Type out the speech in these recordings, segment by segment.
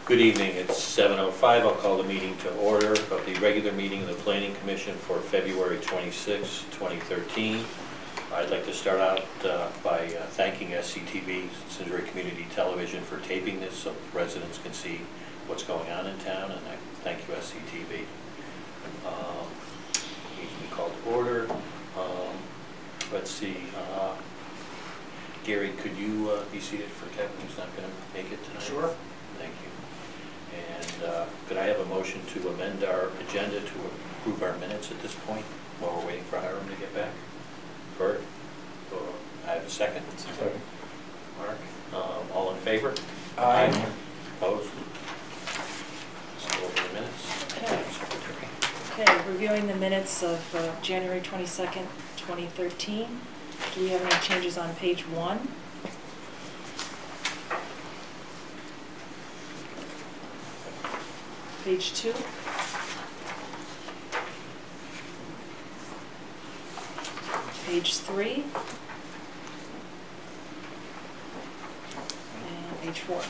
Good evening, it's 7:05. I'll call the meeting to order of the regular meeting of the Planning Commission for February 26, 2013. I'd like to start out by thanking SCTV, Simsbury Community Television, for taping this so residents can see what's going on in town, and I thank you, SCTV. Meeting be called to order. Let's see. Gary, could you be seated for Kevin, who's not going to make it tonight? Sure. Thank you. And could I have a motion to amend our agenda to approve our minutes at this point while we're waiting for Hiram to get back? Bert? I have a second. Second. Mark? All in favor? Aye. Opposed? Let's go over the minutes. Okay. Secretary. Okay, reviewing the minutes of January 22nd, 2013. Do we have any changes on page 1? Page 2? Page 3? And page 4.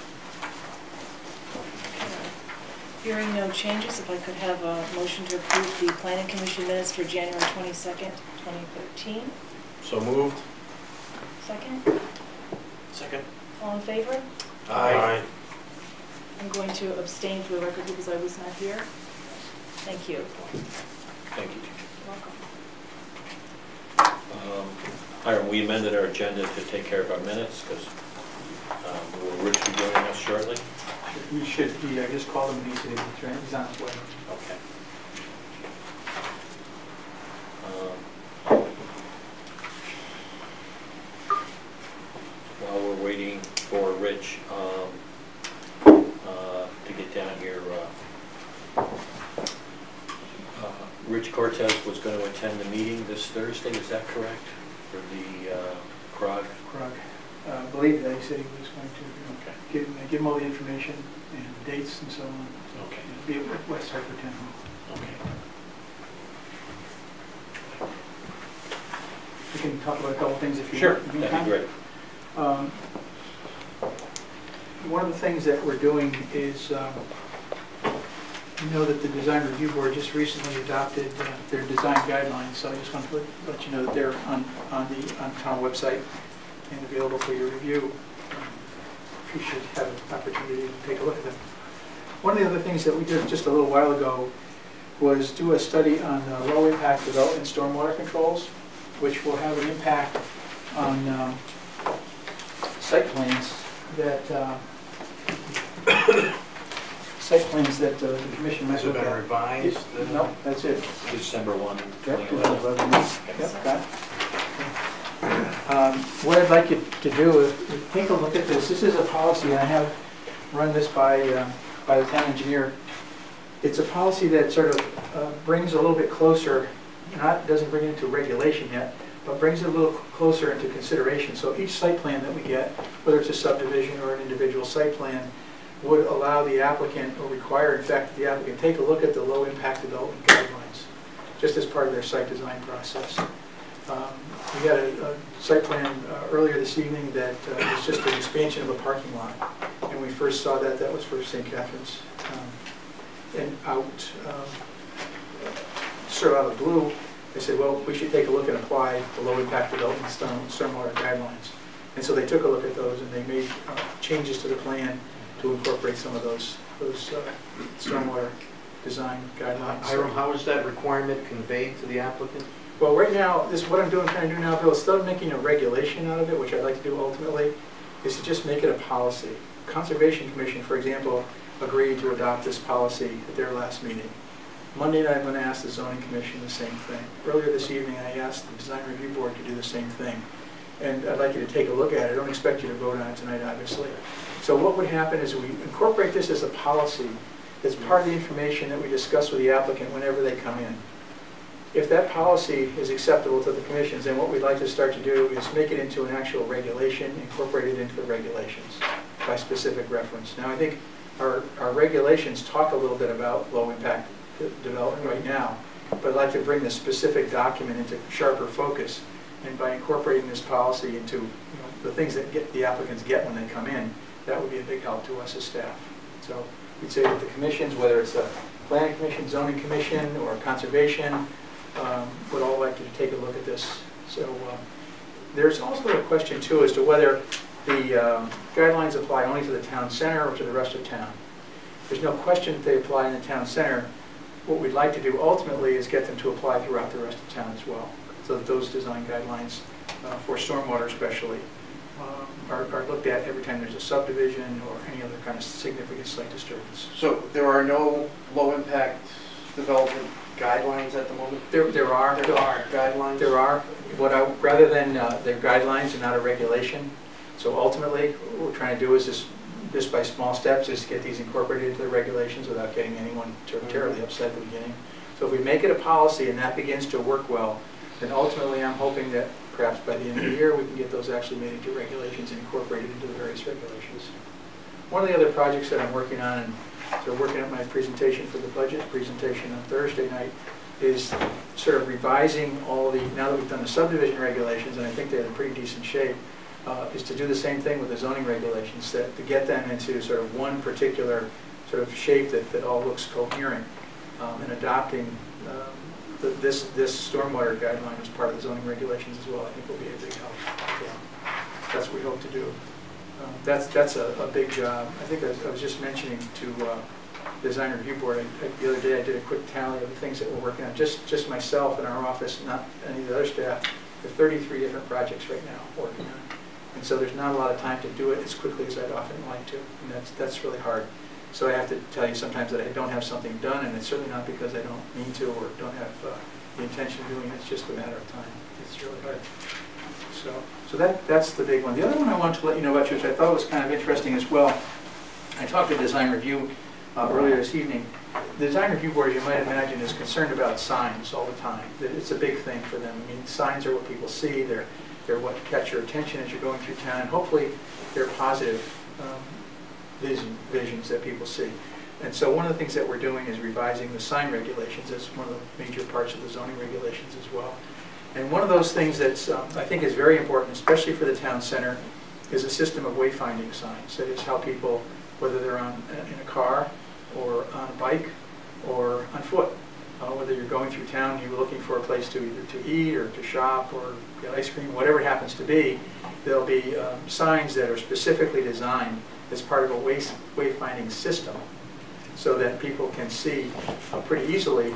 Hearing no changes, if I could have a motion to approve the Planning Commission minutes for January 22nd, 2013. So moved. Second? Second. All in favor? Aye. I'm going to abstain for the record because I was not here. Thank you. Thank you, teacher. Welcome. Hiram, we amended our agenda to take care of our minutes because will Rich be joining us shortly? We should be, I just called him and he said he's on his way. Okay. While we're waiting for Rich to get down here, Rich Cortez was going to attend the meeting this Thursday, is that correct? For the CROG? CROG. I believe that he said he was going to give him all the information and the dates and so on. Okay. Be at West Hartford Town Hall. Okay. We can talk about a couple things if you Sure, want. that'd be great. One of the things that we're doing is, you know that the Design Review Board just recently adopted their design guidelines, so I just want to let you know that they're on town website and available for your review. You should have an opportunity to take a look at them. One of the other things that we did just a little while ago was do a study on low impact development stormwater controls, which will have an impact on site plans that the commission might look at. Has it been revised? No, that's it. December 1, Yep, 2011. Yep, got it. What I'd like you to do is take a look at this. This is a policy, and I have run this by the town engineer. It's a policy that sort of brings a little bit closer, doesn't bring it into regulation yet, but brings it a little closer into consideration. So each site plan that we get, whether it's a subdivision or an individual site plan, would allow the applicant, or require, in fact, the applicant take a look at the low impact development guidelines, just as part of their site design process. We had a site plan earlier this evening that was just an expansion of a parking lot. And we first saw that was for St. Catherine's. And sort of out of the blue, they said, well, we should take a look and apply the low impact development stormwater guidelines. And so they took a look at those and they made changes to the plan to incorporate some of those stormwater design guidelines. Hiram, how is that requirement conveyed to the applicant? Well, right now, this is what I'm trying to do now, Bill. Instead of making a regulation out of it, which I'd like to do ultimately, is to just make it a policy. Conservation Commission, for example, agreed to adopt this policy at their last meeting. Monday night, I'm going to ask the Zoning Commission the same thing. Earlier this evening, I asked the Design Review Board to do the same thing. And I'd like you to take a look at it. I don't expect you to vote on it tonight, obviously. So what would happen is we incorporate this as a policy that's part of the information that we discuss with the applicant whenever they come in. If that policy is acceptable to the commissions, then what we'd like to start to do is make it into an actual regulation, incorporate it into the regulations by specific reference. Now, I think our regulations talk a little bit about low impact development right now, but I'd like to bring this specific document into sharper focus, and by incorporating this policy into the things that the applicants get when they come in, that would be a big help to us as staff. So we'd say that the commissions, whether it's a planning commission, zoning commission, or conservation, would all like to take a look at this. So there's also a question too as to whether the guidelines apply only to the town center or to the rest of town. There's no question that they apply in the town center. What we'd like to do ultimately is get them to apply throughout the rest of town as well, so that those design guidelines for stormwater especially are looked at every time there's a subdivision or any other kind of significant site disturbance. So there are no low-impact development guidelines at the moment? There are. There are guidelines? There are. Rather than they're guidelines and not a regulation, so ultimately what we're trying to do is just by small steps is to get these incorporated into the regulations without getting anyone terribly upset at the beginning. So if we make it a policy and that begins to work well, then ultimately I'm hoping that perhaps by the end of the year we can get those actually made into regulations and incorporated into the various regulations. One of the other projects that I'm working on, and so working on my presentation for the budget presentation on Thursday night, is sort of revising all the, now that we've done the subdivision regulations, and I think they're in pretty decent shape, is to do the same thing with the zoning regulations, to get them into sort of one particular sort of shape that all looks coherent, and adopting this stormwater guideline as part of the zoning regulations as well, I think will be a big help. So that's what we hope to do. That's a big job. I think I was just mentioning to the design review board, the other day I did a quick tally of the things that we're working on, just myself in our office, not any of the other staff. There are 33 different projects right now working on. And so there's not a lot of time to do it as quickly as I'd often like to, and that's really hard. So I have to tell you sometimes that I don't have something done, and it's certainly not because I don't mean to or don't have the intention of doing it. It's just a matter of time. It's really hard. So that's the big one. The other one I wanted to let you know about, which I thought was kind of interesting as well, I talked to Design Review earlier this evening. The Design Review Board, as you might imagine, is concerned about signs all the time. It's a big thing for them. I mean, signs are what people see. They're what catch your attention as you're going through town, and hopefully they're positive visions that people see. And so one of the things that we're doing is revising the sign regulations as one of the major parts of the zoning regulations as well. And one of those things that's I think is very important, especially for the town center, is a system of wayfinding signs. That is how people, whether they're in a car or on a bike or on foot, whether you're going through town and you're looking for a place to either to eat or to shop or get ice cream, whatever it happens to be, there'll be signs that are specifically designed as part of a wayfinding system so that people can see pretty easily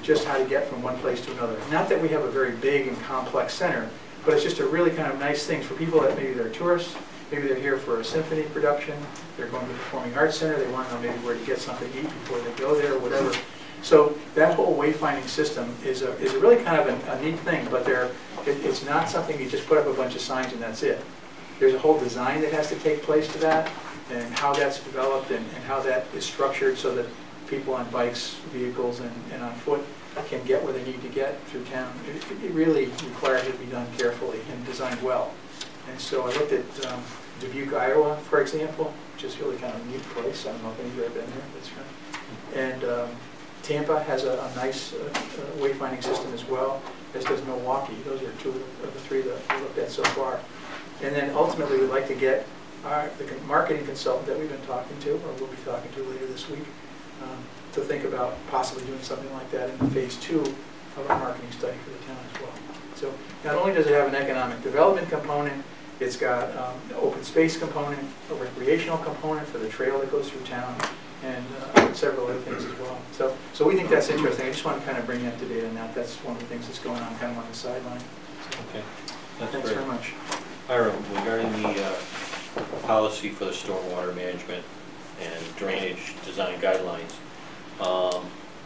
just how to get from one place to another. Not that we have a very big and complex center, but it's just a really kind of nice thing for people that maybe they're tourists, maybe they're here for a symphony production, they're going to the Performing Arts Center, they want to know maybe where to get something to eat before they go there or whatever. So that whole wayfinding system is a really kind of a neat thing, but it's not something you just put up a bunch of signs and that's it. There's a whole design that has to take place to that, and how that's developed and how that is structured so that people on bikes, vehicles, and on foot can get where they need to get through town. It really requires it to be done carefully and designed well. And so I looked at Dubuque, Iowa, for example, which is really kind of a neat place. I don't know if anybody's ever been there. That's right. And Tampa has a nice wayfinding system as well, as does Milwaukee. Those are two of the three that we looked at so far. And then ultimately we'd like to get the marketing consultant that we've been talking to, or we'll be talking to later this week, to think about possibly doing something like that in phase 2 of our marketing study for the town as well. So not only does it have an economic development component, it's got an open space component, a recreational component for the trail that goes through town, and several other things as well. So we think that's interesting. I just want to kind of bring you up to date on that. That's one of the things that's going on kind of on the sideline. So, okay. That's thanks great. very much. Hiram, regarding the policy for the stormwater management and drainage design guidelines,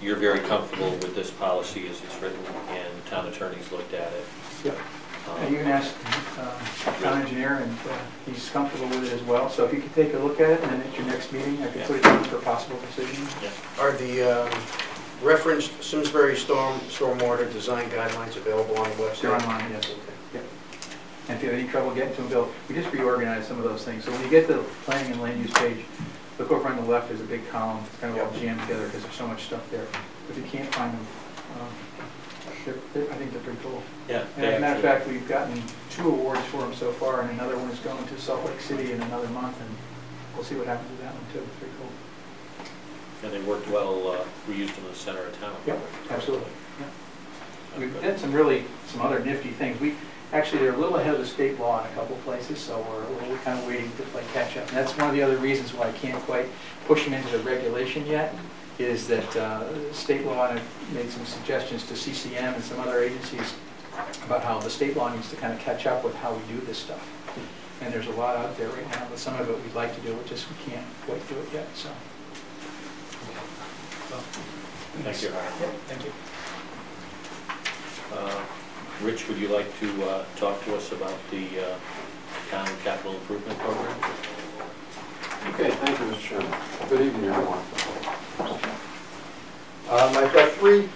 you're very comfortable with this policy as it's written, and the town attorney's looked at it. Yep. You can ask town engineer, and he's comfortable with it as well. So if you could take a look at it, and then at your next meeting, I can put it down for possible decision. Yeah. Are the referenced Simsbury stormwater design guidelines available on the website? They're online, yes. Okay. Yep. And if you have any trouble getting to them, Bill, we just reorganized some of those things. So when you get to the planning and land use page, look over on the left, there's a big column. It's kind of all jammed together because there's so much stuff there. If you can't find them, I think they're pretty cool. Yeah. And as a matter of fact, we've gotten 2 awards for them so far, and another one is going to Salt Lake City in another month, and we'll see what happens with that one too. It's pretty cool. And they worked well, we used them in the center of town. Yeah, absolutely. Yeah. We've done some other nifty things. Actually, they're a little ahead of the state law in a couple places, so we're kind of waiting to play catch up. And that's one of the other reasons why I can't quite push them into the regulation yet, is that state law, and I've made some suggestions to CCM and some other agencies about how the state law needs to kind of catch up with how we do this stuff. And there's a lot out there right now, but some of it we'd like to do, it just we can't quite do it yet, so. Thank you, Howard. Yeah, thank you. Rich, would you like to talk to us about the town capital improvement program? Okay, thank you, Mr. Chairman. Good evening, everyone. I've got three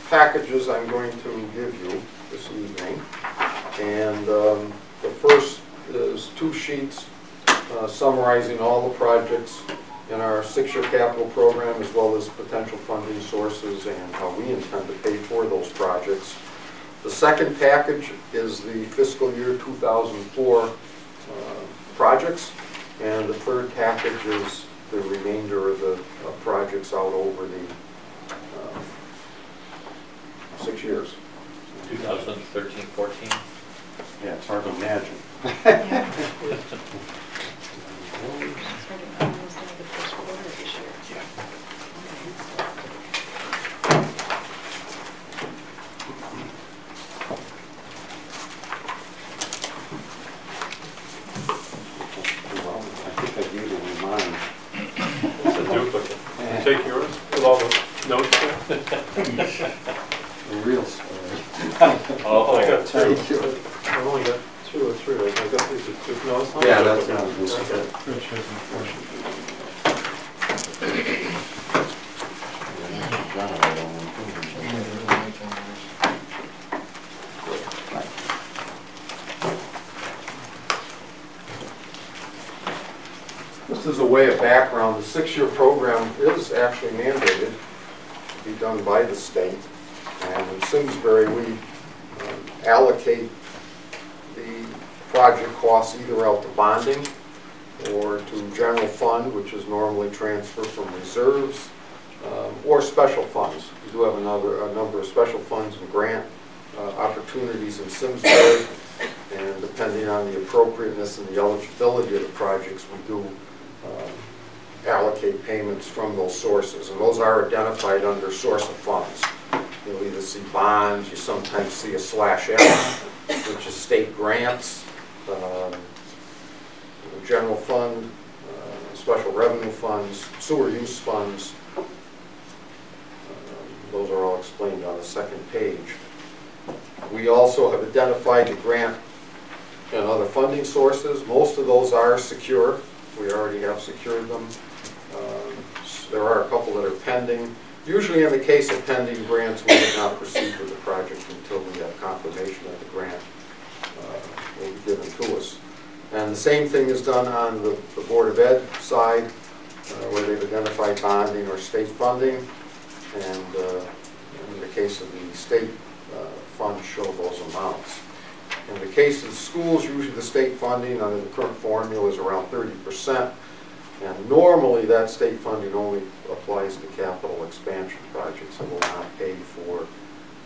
packages I'm going to give you this evening. And the first is 2 sheets summarizing all the projects in our 6-year capital program, as well as potential funding sources and how we intend to pay for those projects. The second package is the fiscal year 2004 projects, and the third package is the remainder of the projects out over the 6 years. 2013-14? Yeah, it's hard to imagine. Yeah. Started almost into the first quarter of this year. Yeah. Well, I think I gave you mine. It's a duplicate. You take yours with all the notes there? The real story. Oh, I got 2. Thank you. I've only got 2 or 3. I got these are 2. No, it's not. Yeah, a that's duplicate. not a Okay. Rich has a question. Just as a way of background, the 6-year program is actually mandated to be done by the state. And in Simsbury, we allocate the project costs either out to bonding or to general fund, which is normally transferred from reserves, or special funds. We do have a number of special funds and grant opportunities in Simsbury, and depending on the appropriateness and the eligibility of the projects, we do allocate payments from those sources, and those are identified under source of funds. You'll either see bonds, you sometimes see a /F, which is state grants, general fund, special revenue funds, sewer use funds. Those are all explained on the second page. We also have identified the grant and other funding sources. Most of those are secure. We already have secured them. There are a couple that are pending. Usually in the case of pending grants, we would not proceed with the project until we have confirmation that the grant will be given to us. And the same thing is done on the Board of Ed side, where they've identified bonding or state funding. And in the case of the state funds, show those amounts. In the case of schools, usually the state funding under the current formula is around 30%. And normally that state funding only applies to capital expansion projects. It will not pay for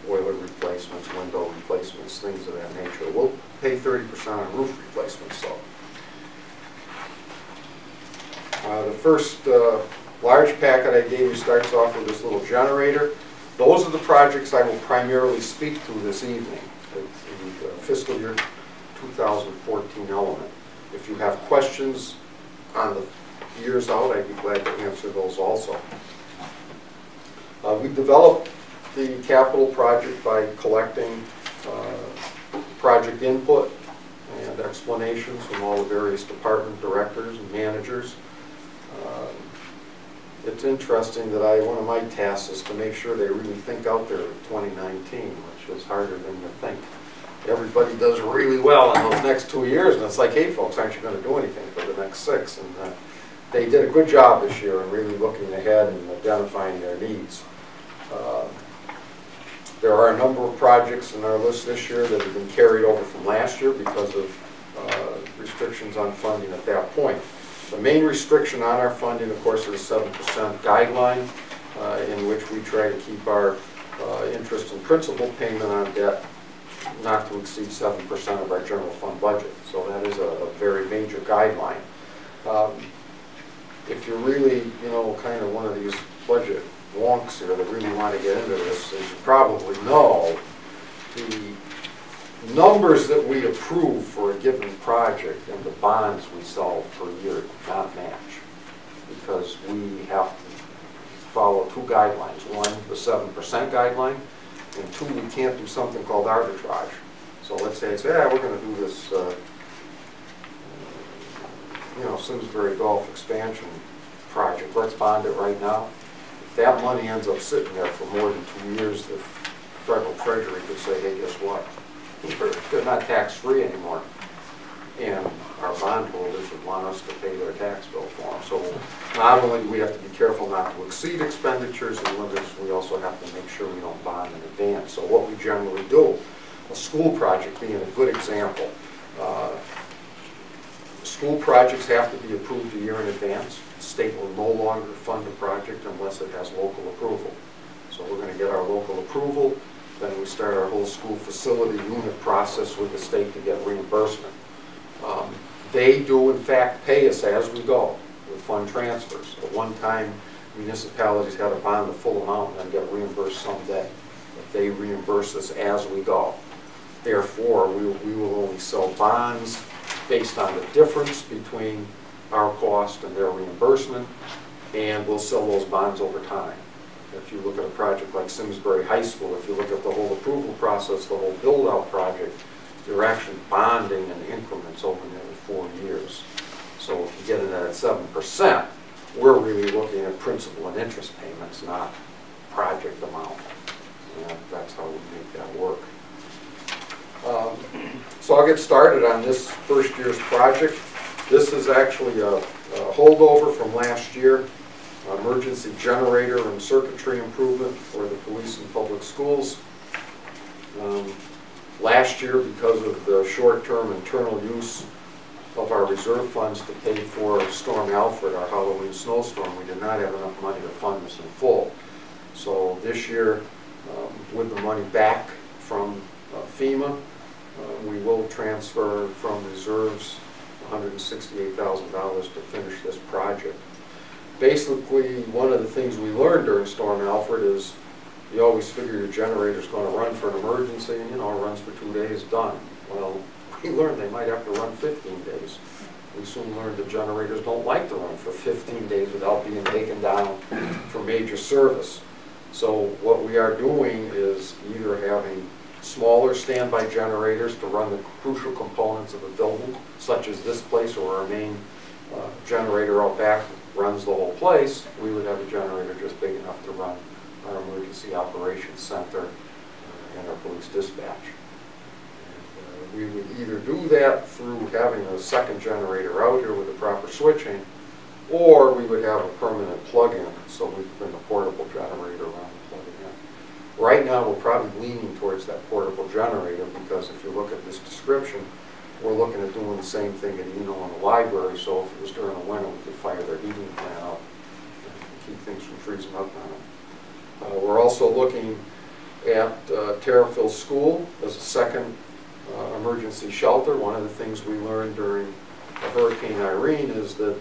boiler replacements, window replacements, things of that nature. We'll pay 30% on roof replacements though. The first large packet I gave you starts off with this little generator. Those are the projects I will primarily speak to this evening, the fiscal year 2014 element. If you have questions on the years out, I'd be glad to answer those also. We developed the capital project by collecting project input and explanations from all the various department directors and managers. It's interesting that one of my tasks is to make sure they really think out there in 2019, which is harder than you think. Everybody does really well in those next 2 years, and it's like, hey folks, aren't you going to do anything for the next 6? And they did a good job this year in really looking ahead and identifying their needs. There are a number of projects in our list this year that have been carried over from last year because of restrictions on funding at that point. The main restriction on our funding, of course, is the 7% guideline, in which we try to keep our interest and principal payment on debt not to exceed 7% of our general fund budget. So that is a very major guideline. If you're really, kind of one of these budget wonks here that really want to get into this, as you probably know, the numbers that we approve for a given project and the bonds we sell per year do not match, because we have to follow two guidelines. One, the 7% guideline, and two, we can't do something called arbitrage. So let's say, we're going to do this, Simsbury Golf expansion project. Let's bond it right now. If that money ends up sitting there for more than 2 years, the federal treasury could say, hey, guess what? They're not tax-free anymore. And our bondholders would want us to pay their tax bill for them. So not only do we have to be careful not to exceed expenditures and limits, we also have to make sure we don't bond in advance. So what we generally do, a school project being a good example, school projects have to be approved a year in advance. The state will no longer fund a project unless it has local approval. So we're going to get our local approval, then we start our whole school facility unit process with the state to get reimbursement. They do, in fact, pay us as we go with fund transfers. At one time, municipalities had to bond the full amount and then get reimbursed someday. But they reimburse us as we go. Therefore, we will only sell bonds based on the difference between our cost and their reimbursement, and we'll sell those bonds over time. If you look at a project like Simsbury High School, if you look at the whole approval process, the whole build-out project, you're actually bonding in increments over nearly 4 years. So if you get it at 7%, we're really looking at principal and interest payments, not project amount. And that's how we make that work. So I'll get started on this first year's project. This is actually a holdover from last year, emergency generator and circuitry improvement for the police and public schools. Last year, because of the short-term internal use of our reserve funds to pay for Storm Alfred, our Halloween snowstorm, we did not have enough money to fund this in full. So this year, with the money back from FEMA, we will transfer from reserves $168,000 to finish this project. Basically, one of the things we learned during Storm Alfred is you always figure your generator's going to run for an emergency, and it runs for 2 days, done. Well, we learned they might have to run 15 days. We soon learned that generators don't like to run for 15 days without being taken down for major service. So what we are doing is either having smaller standby generators to run the crucial components of a building, such as this place where our main generator out back runs the whole place. We would have a generator just big enough to run our emergency operations center and our police dispatch. And, we would either do that through having a second generator out here with the proper switching, or we would have a permanent plug-in, so we could bring a portable generator around and plug it in. Right now, we're probably leaning towards that portable generator because if you look at this description, we're looking at doing the same thing at in the library, so if it was during the winter, we could fire their heating plant up and keep things from freezing up on it. We're also looking at Terriffill School as a second emergency shelter. One of the things we learned during Hurricane Irene is that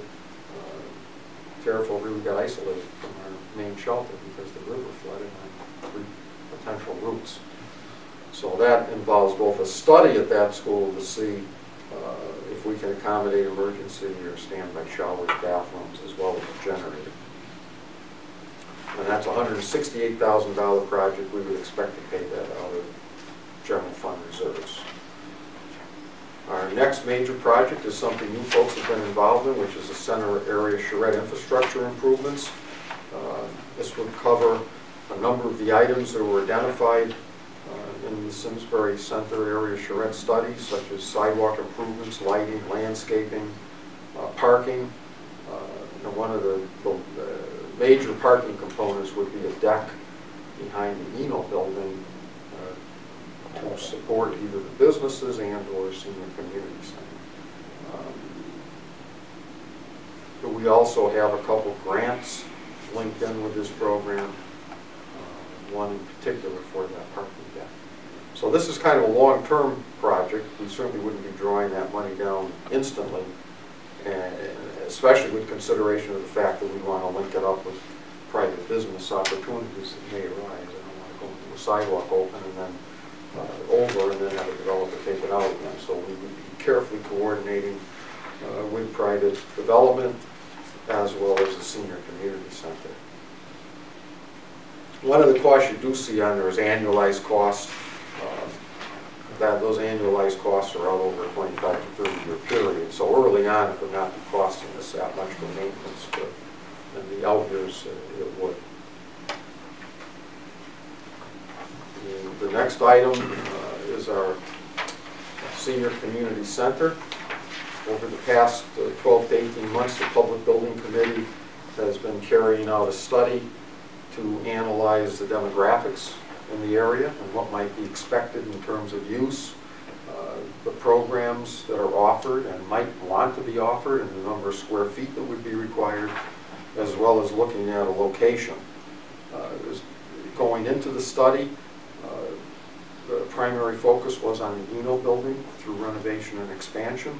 Terriffill really got isolated from our main shelter because the river flooded on 3 potential routes. So that involves both a study at that school to see if we can accommodate emergency or standby showers, bathrooms, as well as a generator. And that's a $168,000 project. We would expect to pay that out of general fund reserves. Our next major project is something you folks have been involved in, which is the center area charrette infrastructure improvements. This would cover a number of the items that were identified in the Simsbury Center area charrette study, such as sidewalk improvements, lighting, landscaping, parking. One of the major parking components would be a deck behind the Eno building to support either the businesses and or senior community center. We also have a couple grants linked in with this program, one in particular for that parking deck. So this is kind of a long-term project. We certainly wouldn't be drawing that money down instantly, and especially with consideration of the fact that we want to link it up with private business opportunities that may arise. I don't want to go into a sidewalk open and then over and then have a developer take it out again. So we would be carefully coordinating with private development as well as the senior community center. One of the costs you do see on there is annualized costs. Those annualized costs are out over a 25 to 30 year period. So early on it would not be costing us that much for maintenance, but in the out years it would. And the next item is our senior community center. Over the past 12 to 18 months, the Public Building Committee has been carrying out a study to analyze the demographics in the area and what might be expected in terms of use, the programs that are offered and might want to be offered, and the number of square feet that would be required, as well as looking at a location. Going into the study, the primary focus was on the Eno building through renovation and expansion,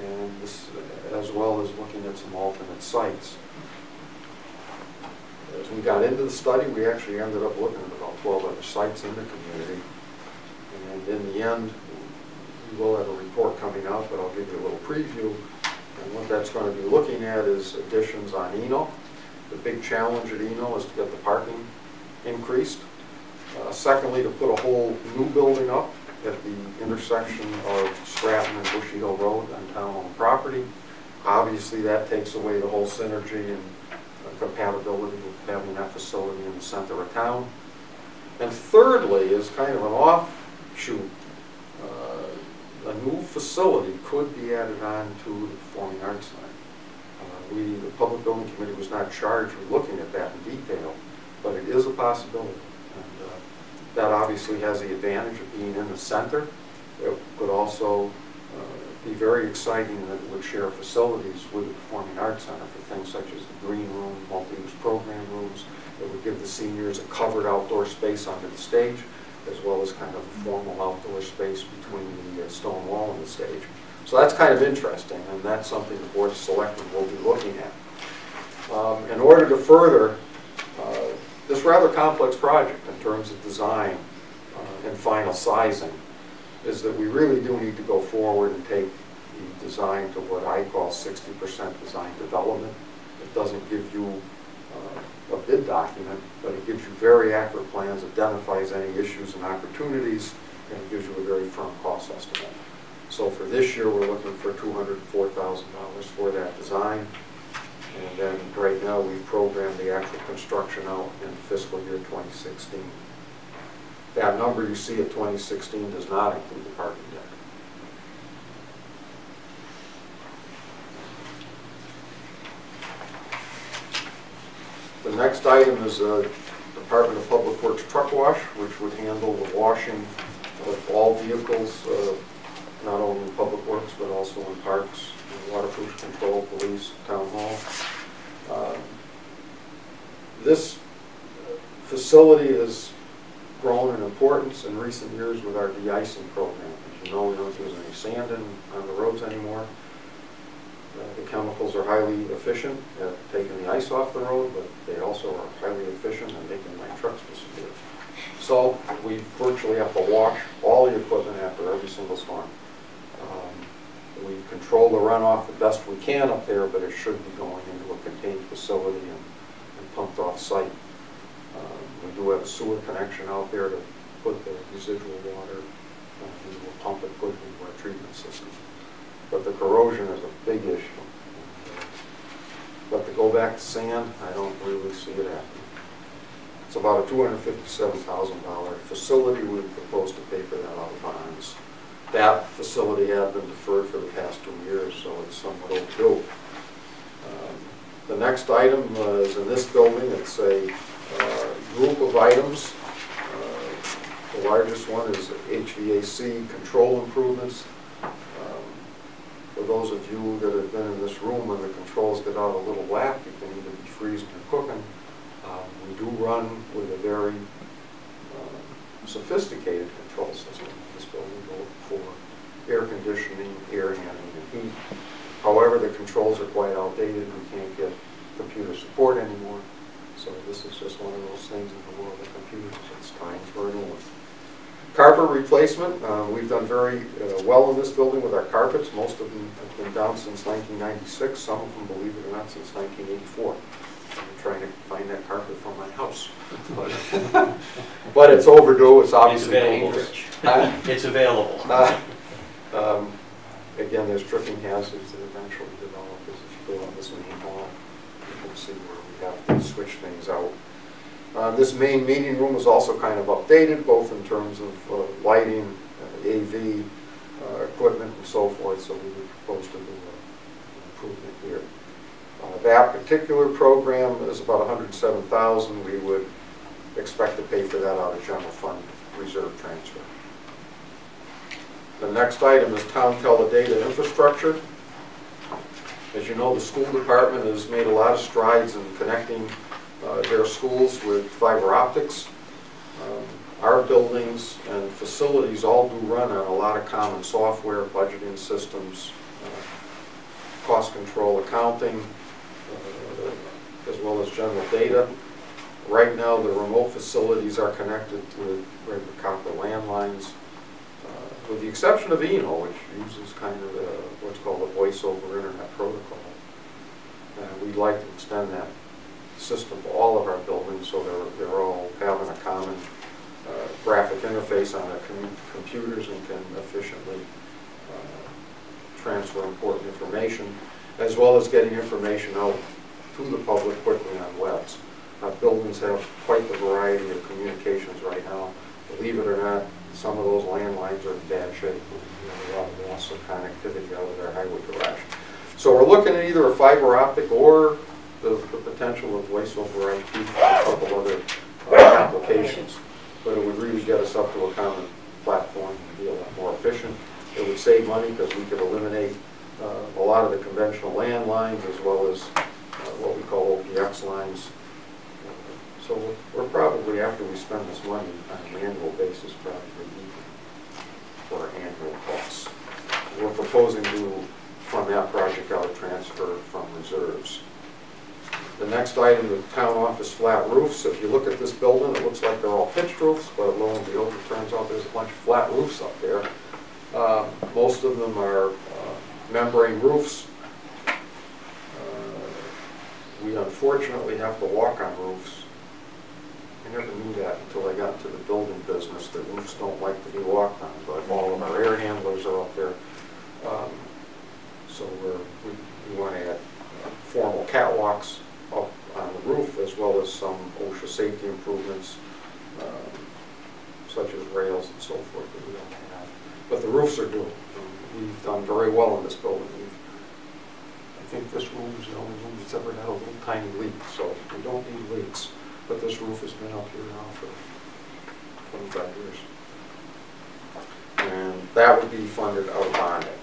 and this, as well as looking at some alternate sites. As we got into the study, we actually ended up looking at about 12 other sites in the community. And in the end, we will have a report coming out, but I'll give you a little preview. And what that's going to be looking at is additions on Eno. The big challenge at Eno is to get the parking increased. Secondly, to put a whole new building up at the intersection of Stratton and Bushy Hill Road on town-owned property. Obviously, that takes away the whole synergy and compatibility with having that facility in the center of town. And thirdly, is kind of an offshoot, a new facility could be added on to the Performing Arts Center. The Public Building Committee was not charged with looking at that in detail, but it is a possibility. And that obviously has the advantage of being in the center. It could also be very exciting that it would share facilities with the Performing Arts Center for things such as the green room, multi-use program rooms. It would give the seniors a covered outdoor space under the stage, as well as kind of a formal outdoor space between the stone wall and the stage. So that's kind of interesting, and that's something the Board of Selectmen will be looking at. In order to further this rather complex project in terms of design and final sizing, is that we really do need to go forward and take the design to what I call 60% design development. It doesn't give you a bid document, but it gives you very accurate plans, identifies any issues and opportunities, and it gives you a very firm cost estimate. So for this year, we're looking for $204,000 for that design. And then right now, we've programmed the actual construction out in fiscal year 2016. That number you see at 2016 does not include the parking deck. The next item is the Department of Public Works truck wash, which would handle the washing of all vehicles, not only in public works, but also in parks, waterproof control, police, town hall. This facility has grown in importance in recent years with our de-icing program. As you know, we don't use any sand on the roads anymore. The chemicals are highly efficient at taking the ice off the road, but they also are highly efficient at making my trucks disappear. So we virtually have to wash all the equipment after every single storm. We control the runoff the best we can up there, but it should be going into a contained facility and pumped off site. We do have a sewer connection out there to put the residual water into a pump and put it into our treatment system. But the corrosion is a big issue. But to go back to sand, I don't really see it happening. It's about a $257,000 facility. We propose to pay for that out of bonds. That facility had been deferred for the past 2 years, so it's somewhat overdue. The next item is in this building. It's a group of items. The largest one is HVAC control improvements. The for those of you that have been in this room, when the controls get out of little whack, you can either be freezing or cooking. We do run with a very sophisticated control system in this building, both for air conditioning, air handling, and heat. However, the controls are quite outdated. We can't get computer support anymore. So this is just one of those things in the world of computers. It's time for a new one. Carpet replacement. We've done very well in this building with our carpets. Most of them have been down since 1996. Some of them, believe it or not, since 1984. I'm trying to find that carpet from my house. But it's overdue. It's obviously dangerous. It's available. Again, there's tripping hazards that eventually develop as you go on this main hall. You can see where we have to switch things out. This main meeting room is also kind of updated, both in terms of lighting, AV, equipment, and so forth, so we would propose to do an improvement here. That particular program is about $107,000. We would expect to pay for that out of general fund reserve transfer. The next item is town teledata infrastructure. As you know, the school department has made a lot of strides in connecting their schools with fiber optics. Our buildings and facilities all do run on a lot of common software, budgeting systems, cost control, accounting, as well as general data. Right now, the remote facilities are connected to regular copper landlines, with the exception of Eno, which uses kind of what's called a voice over internet protocol. We'd like to extend that system to all of our buildings so they're all having a common graphic interface on their computers and can efficiently transfer important information, as well as getting information out to the public quickly on webs. Our buildings have quite the variety of communications right now. Believe it or not, some of those landlines are in bad shape. We have a lot of loss of connectivity out of their highway garage. So we're looking at either a fiber optic or the potential of voice over IP for a couple other applications. But it would really get us up to a common platform and be a lot more efficient. It would save money because we could eliminate a lot of the conventional landlines as well as what we call OPX lines. So we're probably, after we spend this money on an annual basis, probably even for our annual costs. We're proposing to fund that project out of transfer from reserves. The next item, the town office flat roofs. If you look at this building, it looks like they're all pitched roofs, but lo and behold, it turns out there's a bunch of flat roofs up there. Most of them are membrane roofs. We unfortunately have to walk on roofs. I never knew that until I got into the building business, that roofs don't like to be walked on, but all of our air handlers are up there. So we want to add formal catwalks up on the roof, as well as some OSHA safety improvements, such as rails and so forth that we don't have. But the roofs are due. We've done very well in this building. I think this room is the only room that's ever had a little tiny leak, so we don't need leaks. But this roof has been up here now for 25 years. And that would be funded out of bonding.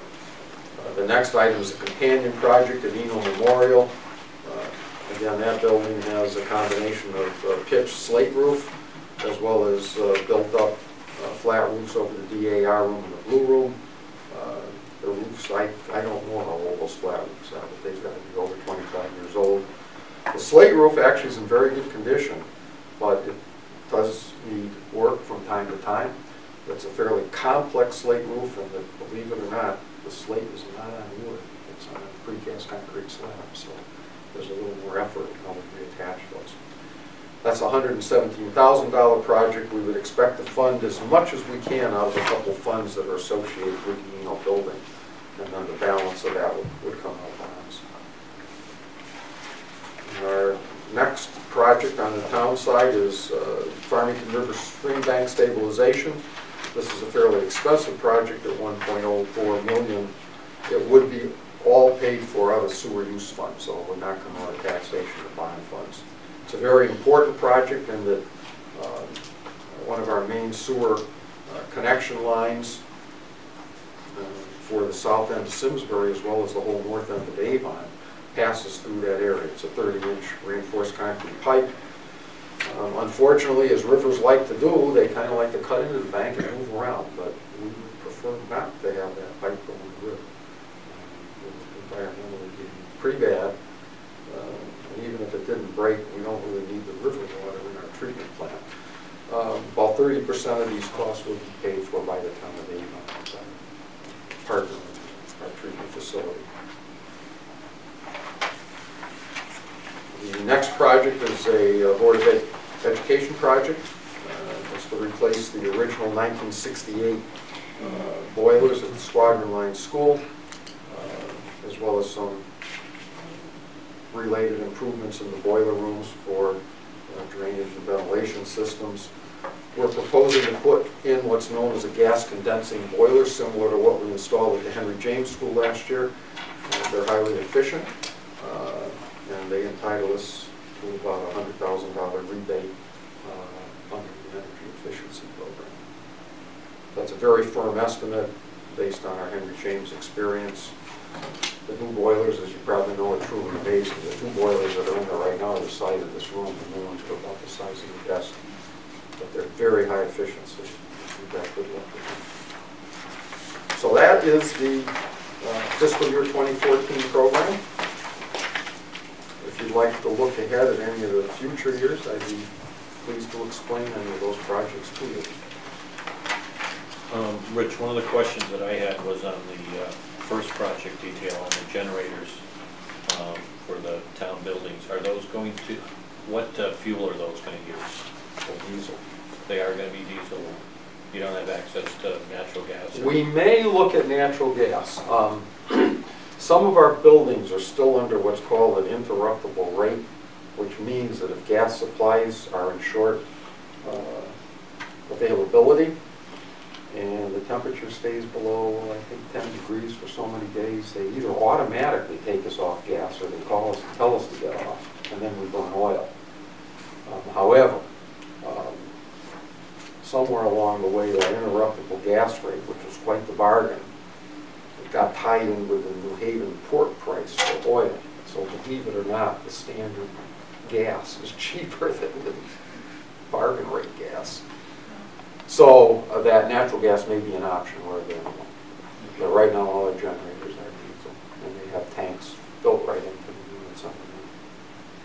The next item is a companion project at Eno Memorial. Again, that building has a combination of pitched slate roof, as well as built up flat roofs over the DAR room and the blue room. The roofs, I don't know how old those flat roofs are, but they've got to be over 25 years old. The slate roof actually is in very good condition, but it does need work from time to time. It's a fairly complex slate roof, and believe it or not, the slate is not on wood. It's on a precast concrete slab, so there's a little more effort in how we reattach those. That's a $117,000 project. We would expect to fund as much as we can out of a couple funds that are associated with the Eno building, and then the balance of that would come out of bonds. Our next project on the town side is Farmington River Stream Bank Stabilization. This is a fairly expensive project at $1.04 million. It would be all paid for out of sewer use funds, so it would not come out of taxation or bond funds. It's a very important project in that one of our main sewer connection lines for the south end of Simsbury as well as the whole north end of Avon passes through that area. It's a 30-inch reinforced concrete pipe. Unfortunately, as rivers like to do, they kind of like to cut into the bank and move around, but we would prefer not to have that pipe going in the river. Environmentally, it'd be pretty bad. And even if it didn't break, we don't really need the river water in our treatment plant. About 30% of these costs will be paid for by the town of Avon, partner with our treatment facility. The next project is a Board of Education project. It's to replace the original 1968 boilers at the Squadron Line School, as well as some related improvements in the boiler rooms for drainage and ventilation systems. We're proposing to put in what's known as a gas condensing boiler, similar to what we installed at the Henry James School last year. They're highly efficient, and they entitle us to about a $100,000 rebate under the energy efficiency program. That's a very firm estimate based on our Henry James experience. The new boilers, as you probably know, are truly amazing. The two boilers that are in there right now are the size of this room. The new ones are about the size of the desk. But they're very high efficiency. We've got good luck with them. So that is the fiscal year 2014 program. If you'd like to look ahead at any of the future years, I'd be pleased to explain any of those projects to you. Rich, one of the questions that I had was on the first project detail on the generators for the town buildings. Are those going to, what fuel are those going to use? Diesel. They are going to be diesel. You don't have access to natural gas? We may look at natural gas. Some of our buildings are still under what's called an interruptible rate, which means that if gas supplies are in short availability and the temperature stays below, I think, 10 degrees for so many days, they either automatically take us off gas or they call us and tell us to get off, and then we burn oil. However, somewhere along the way, that interruptible gas rate, which was quite the bargain, it got tied in with the New Haven port price for oil. So believe it or not, the standard gas is cheaper than the bargain rate gas. So that natural gas may be an option where available. But right now, all our generators are diesel, and they have tanks built right into the units underneath.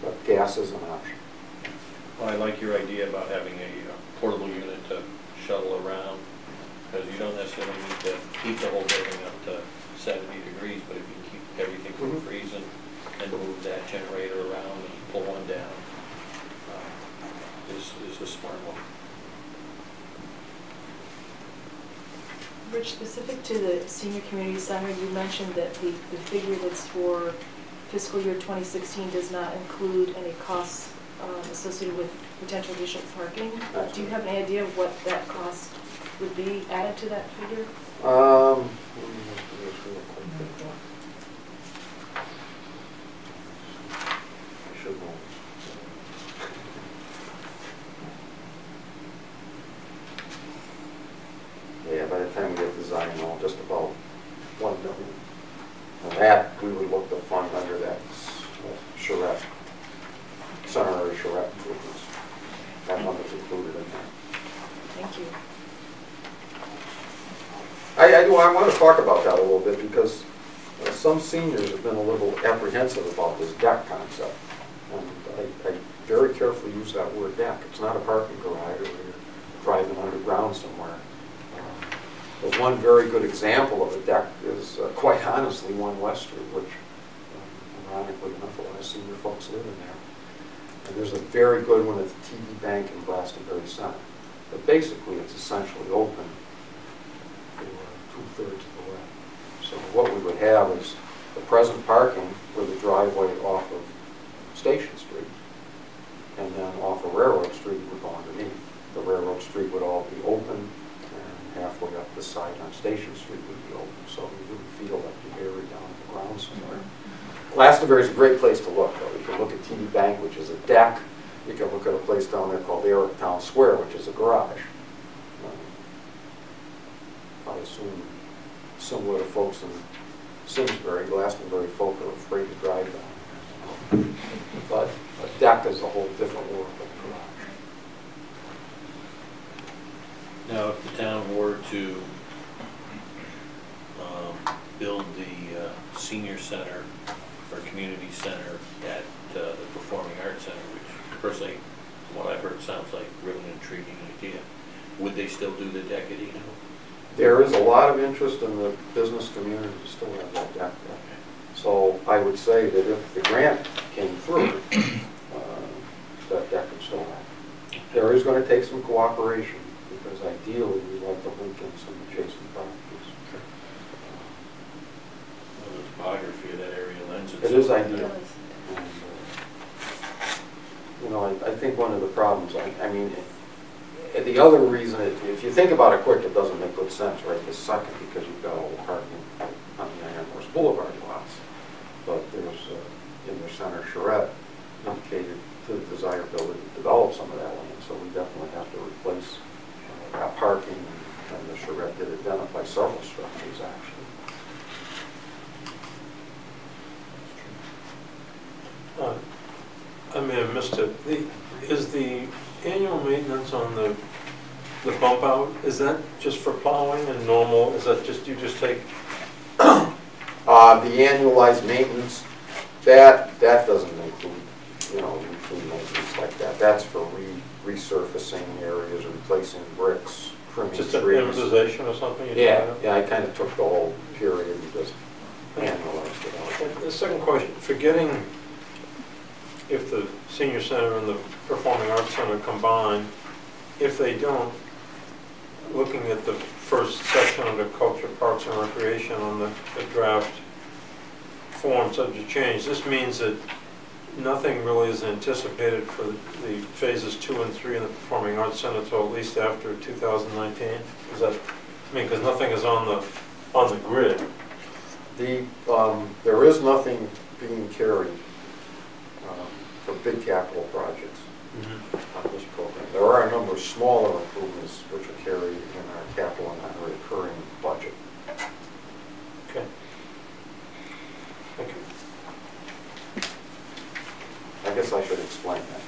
But gas is an option. Well, I like your idea about having a portable unit to shuttle around, because you don't necessarily need to heat the whole building up to 70 degrees, but if you keep everything from freezing and move that generator around and pull one down, is a smart one. Rich, specific to the senior community center, you mentioned that the figure that's for fiscal year 2016 does not include any costs associated with potential additional parking. Do you have any idea of what that cost would be added to that figure? Let me look at this real quick. I should know. Yeah, by the time we get design, all just about $1 million. And that we would look to fund under that charrette, center charrette improvements. That number's included in there. Thank you. I want to talk about that a little bit because some seniors have been a little apprehensive about this deck concept. And I very carefully use that word deck. It's not a parking garage or you're driving underground somewhere. But one very good example of a deck is, quite honestly, one West Street, which, ironically enough, a lot of senior folks live in there. And there's a very good one at the TD Bank in Glastonbury Center. But basically, it's essentially open for 2/3 of the way. So what we would have is the present parking with the driveway off of Station Street, and then off of Railroad Street would go underneath. The Railroad Street would all be open, and halfway up the side on Station Street would be open, so you wouldn't feel like you're buried down to the ground somewhere. Glastonbury is a great place to look, though. You can look at TD Bank, which is a deck. You can look at a place down there called Eric Town Square, which is a garage. I assume similar to folks in Simsbury, Glastonbury folk are afraid to drive down. But a deck is a whole different world of garage. Now, if the town were to build the senior center or community center at the Performing Arts Center, which personally, from what I've heard, sounds like really an intriguing idea, would they still do the deck at Eno? There is a lot of interest in the business community to still have that deck there. So I would say that if the grant came through, that deck would still happen. There is going to take some cooperation, because ideally we'd like to link in some adjacent properties. Well, the topography of that area lends itself. It is to ideal. that. And, you know, I think one of the problems, I mean, the other reason, if you think about it quick, it doesn't make good sense right this second, because you've got all the parking on the Iron Horse Boulevard lots. But there's, in the center, charrette indicated the desirability to develop some of that land, so we definitely have to replace that parking, and the charrette did identify several structures, actually. I may have missed it. Is the annual maintenance on the bump out, is that just for plowing and normal? Is that just, you just take? The annualized maintenance, that doesn't include, you know, routine maintenance like that. That's for resurfacing areas, replacing bricks, trimming Just trees. an amortization or something? Yeah, I kind of took the whole period and just annualized it out. The second question, forgetting if the senior center and the performing arts center combine, if they don't, looking at the first section of the culture, parks and recreation on the draft form subject change, this means that nothing really is anticipated for the phases 2 and 3 in the performing arts center until at least after 2019. Is that, I mean, because nothing is on the grid. There is nothing being carried for big capital projects on this program. There are a number of smaller improvements which are carried in our capital and non-recurring budget. Okay. Thank you. I guess I should explain that.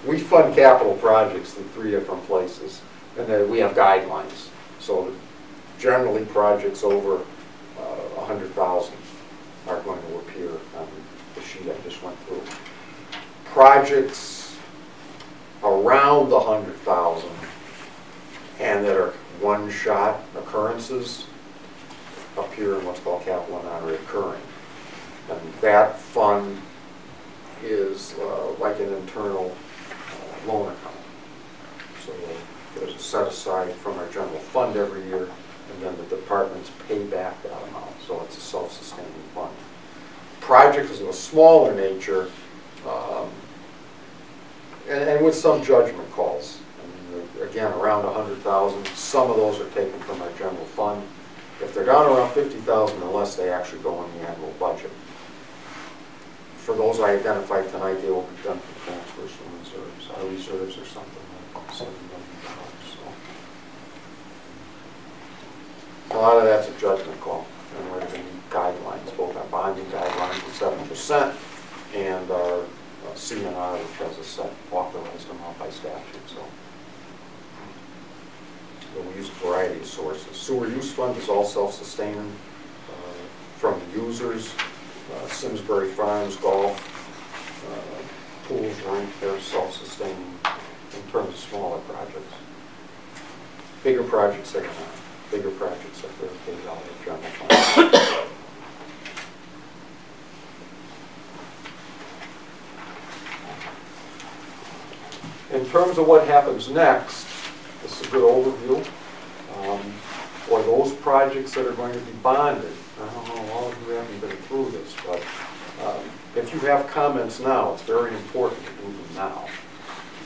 We fund capital projects in 3 different places, and then we have guidelines. So generally projects over 100,000 are going to appear on the sheet I just went through. Projects around the 100,000 and that are one-shot occurrences appear in what's called capital and non-recurring. And that fund is like an internal loan account. So there's a set aside from our general fund every year, and then the departments pay back that amount. So it's a self-sustaining fund. Projects of a smaller nature, and with some judgment calls. I mean, again, around 100,000. Some of those are taken from our general fund. If they're down around 50,000 or less, they actually go in the annual budget. For those I identified tonight, they will be done for transfers from reserves. Our reserves are something like $7 million. So a lot of that's a judgment call. And we're going to need guidelines, both our bonding guidelines of 7% and our CNR, which has a set authorized amount by statute. So we use a variety of sources. Sewer use fund is all self-sustaining from the users. Simsbury Farms, golf, pools, rink, they're self-sustaining in terms of smaller projects. Bigger projects, they're not. Bigger projects are paid out of general fund. In terms of what happens next, this is a good overview. For those projects that are going to be bonded, I don't know, all of you haven't been through this, but if you have comments now, it's very important to do them now.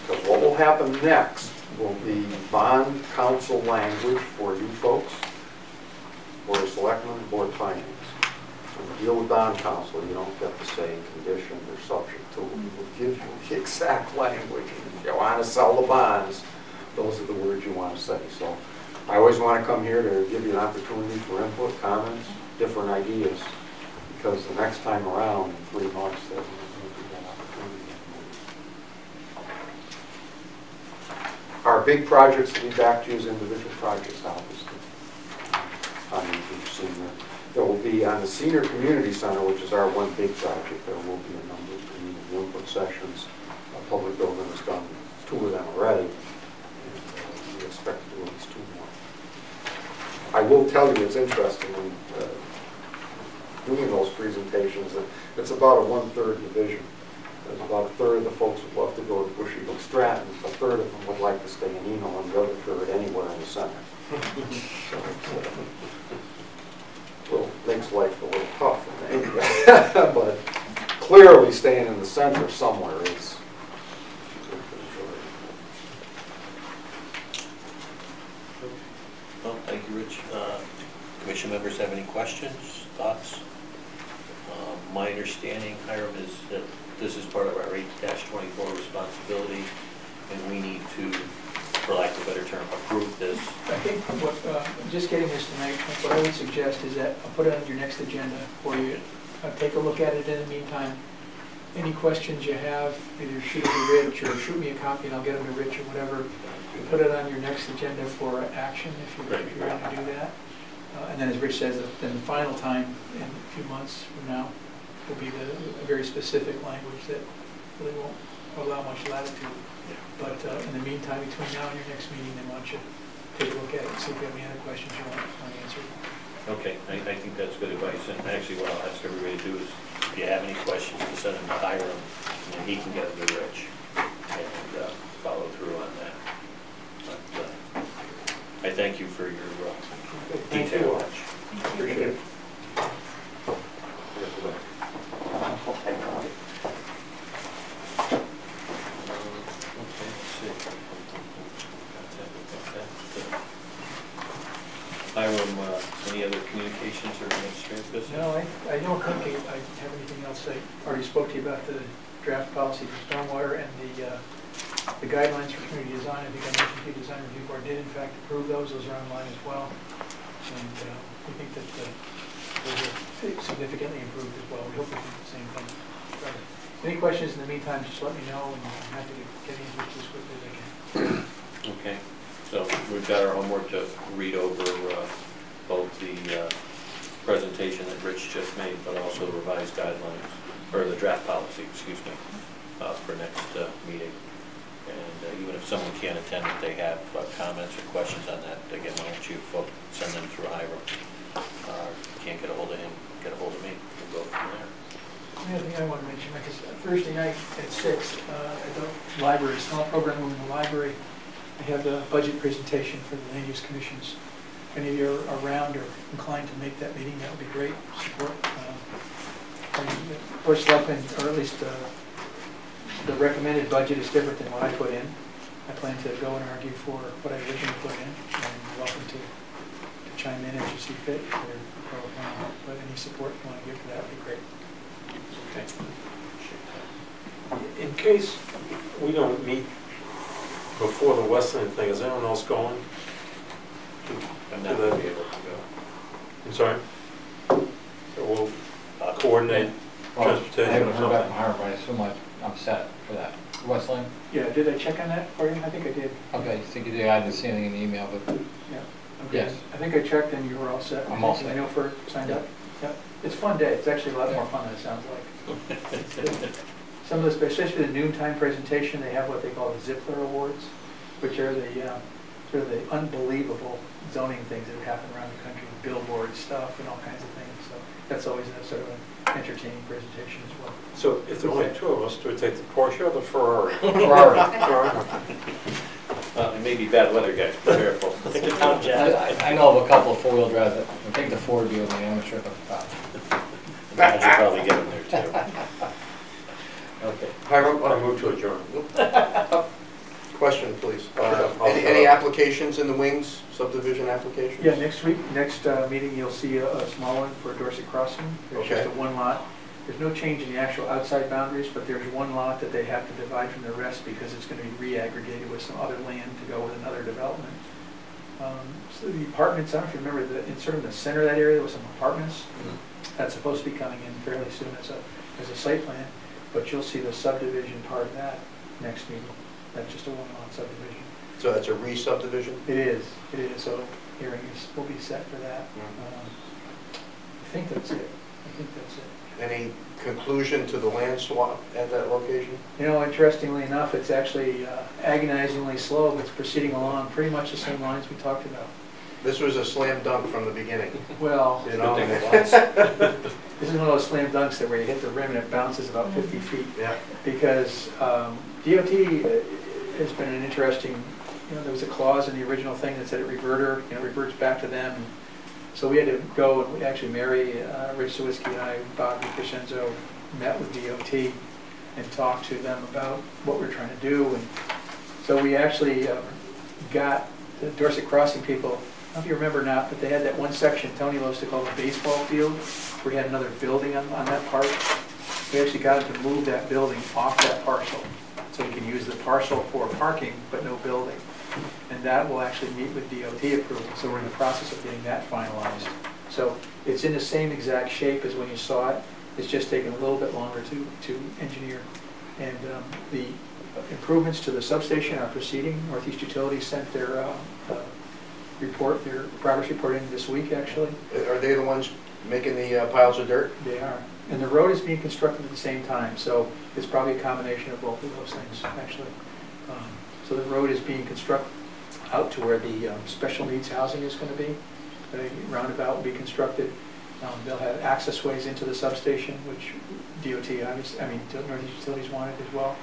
Because what will happen next will be bond council language for you folks, Board of Selectmen, Board of Finance. When you deal with bond council, you don't get to say conditioned or subject to. We will give you the exact language. If you want to sell the bonds, those are the words you want to say. So I always want to come here to give you an opportunity for input, comments, different ideas, because the next time around, in 3 months, there's going to be that opportunity. Our big projects will be back to you as individual projects, obviously. On each senior. There will be on the Senior Community Center, which is our one big project, there will be a number of community input sessions. A public building has done 2 of them already. And we expect to do at least 2 more. I will tell you, it's interesting in doing those presentations that it's about a 1/3 division. There's about a third of the folks would love to go to Bush Eagle Stratton, a third of them would like to stay in Eno, and the other third anywhere in the center. So it's, makes life a little tough, but clearly staying in the center somewhere is. Well, thank you, Rich. Commission members have any questions, thoughts? My understanding, Hiram, is that this is part of our 8-24 responsibility, and we need to, for lack of a better term, approve this. I think what, just getting this tonight, what I would suggest is that I'll put it on your next agenda for you. Take a look at it in the meantime. Any questions you have, either shoot it to Rich or shoot me a copy and I'll get them to Rich or whatever. Put it on your next agenda for action if you're going to do that. And then as Rich says, then the final time in a few months from now will be a very specific language that really won't allow much latitude. But in the meantime, between now and your next meeting, I want you to take a look at it and see if you have any other questions you want answered. Okay, I think that's good advice. And actually, what I'll ask everybody to do is, if you have any questions, to send them to Hiram, and then he can get them to Rich and follow through on that. But I thank you for your detailed watch. Appreciate it. Hiram, any other communications or administrative business? No, I don't think I have anything else. I already spoke to you about the draft policy for stormwater and the guidelines for community design. I think I mentioned the design review board did in fact approve those. Those are online as well. And we think that those are significantly improved as well. We hope we do the same thing. Any questions in the meantime, just let me know, and I'm happy to get into it as quickly as I can. Okay, so we've got our homework to read over both the presentation that Rich just made, but also the revised guidelines, or the draft policy, excuse me, for next meeting. And even if someone can't attend, if they have comments or questions on that, again, why don't you folks send them through Hiram. Can't get a hold of him, get a hold of me, we'll go from there. The other thing I want to mention, because Thursday night at 6 at the library, small program room in the library, I have the budget presentation for the Land Use Commissions. If any of you are around or inclined to make that meeting, that would be great. Support. Of course, selectmen, or at least the recommended budget is different than what I put in. I plan to go and argue for what I originally put in, and you're welcome to chime in as you see fit. But any support you want to give for that would be great. Okay. In case we don't meet before the Westland thing, is anyone else going? I'm not going to be able to go. I'm sorry? So we'll coordinate transportation. I haven't heard back from Hiram, but I assume I'm set for that. Westland? Yeah, did I check on that for you? I think I did. Okay, so you did, I didn't see anything in the email, but Yeah. Okay. yes. I think I checked and you were all set. I'm all set. I know for signed up. Yeah. It's a fun day. It's actually a lot more fun than it sounds like. Some of the, especially the noontime presentation, they have what they call the Zippler Awards, which are the sort of the unbelievable zoning things that happen around the country, billboard stuff and all kinds of things. So that's always a sort of an entertaining presentation as well. So if there are only 2 of us, do we take the Porsche or the Ferrari? Ferrari. It may be bad weather, guys, be careful. I know of a couple of 4-wheel drives that I think the Ford deal, I'm not sure about the top. I should probably get them there too. Okay. Hiram, I move to adjourn. question, please. I'll- Any applications in the wings, subdivision applications? Yeah, next week, next meeting, you'll see a small one for Dorset Crossing. There's just a 1 lot. There's no change in the actual outside boundaries, but there's 1 lot that they have to divide from the rest because it's going to be re-aggregated with some other land to go with another development. So the apartments, I don't know if you remember, in sort of the center of that area, there was some apartments. That's supposed to be coming in fairly soon as a site plan, but you'll see the subdivision part of that next meeting. That's just a one-lot subdivision. So that's a re-subdivision? It is, so hearings will be set for that. I think that's it. Any conclusion to the land swap at that location? You know, interestingly enough, it's actually agonizingly slow, but it's proceeding along pretty much the same lines we talked about. This was a slam dunk from the beginning. Well, You know, this is one of those slam dunks that where you hit the rim and it bounces about 50 feet. yeah. Because DOT has been an interesting, there was a clause in the original thing that said it reverts back to them. So we had to go, and actually Mary, Rich Sawitzki and I, Bob Crescenzo, met with DOT and talked to them about what we're trying to do. And so we actually got the Dorset Crossing people, I don't know if you remember or not, but they had that one section Tony loves to call the baseball field, where we had another building on that part. We actually got them to move that building off that parcel, so we can use the parcel for parking, but no building. And that will actually meet with DOT approval, so we're in the process of getting that finalized. So it's in the same exact shape as when you saw it, it's just taken a little bit longer to engineer. And the improvements to the substation are proceeding. Northeast Utilities sent their report, their progress report in this week, actually. Are they the ones making the piles of dirt? They are. And the road is being constructed at the same time, so it's probably a combination of both of those things, actually. So the road is being constructed out to where the special needs housing is going to be. The roundabout will be constructed. They'll have access ways into the substation, which DOT, Northeast Utilities wanted as well.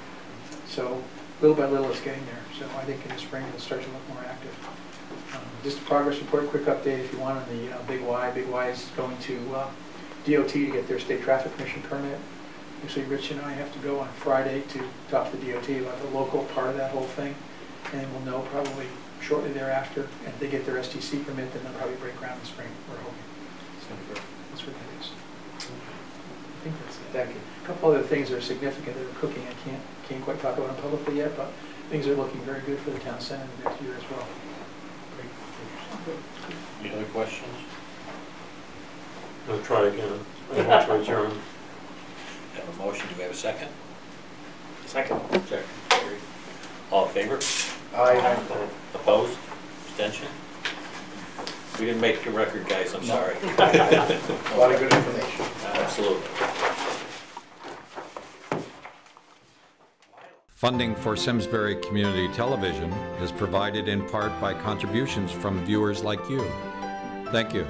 So little by little it's getting there. So I think in the spring it'll start to look more active. Just a progress report, quick update if you want on the Big Y. Big Y is going to DOT to get their state traffic commission permit. Actually, Rich and I have to go on Friday to talk to the DOT about the local part of that whole thing, and we'll know probably shortly thereafter. And if they get their STC permit, then they'll probably break ground in the spring, we're hoping. So that's what that is. I think that's it. Thank you. A couple other things that are significant that are cooking. I can't quite talk about them publicly yet, but things are looking very good for the town center next year as well. Great. Any other questions? I'll try again. I want to adjourn. We have a motion, do we have a second? Second. Second. All in favor? Aye. Opposed? Abstention? We didn't make your record, guys, I'm sorry. A lot of good information. Absolutely. Funding for Simsbury Community Television is provided in part by contributions from viewers like you. Thank you.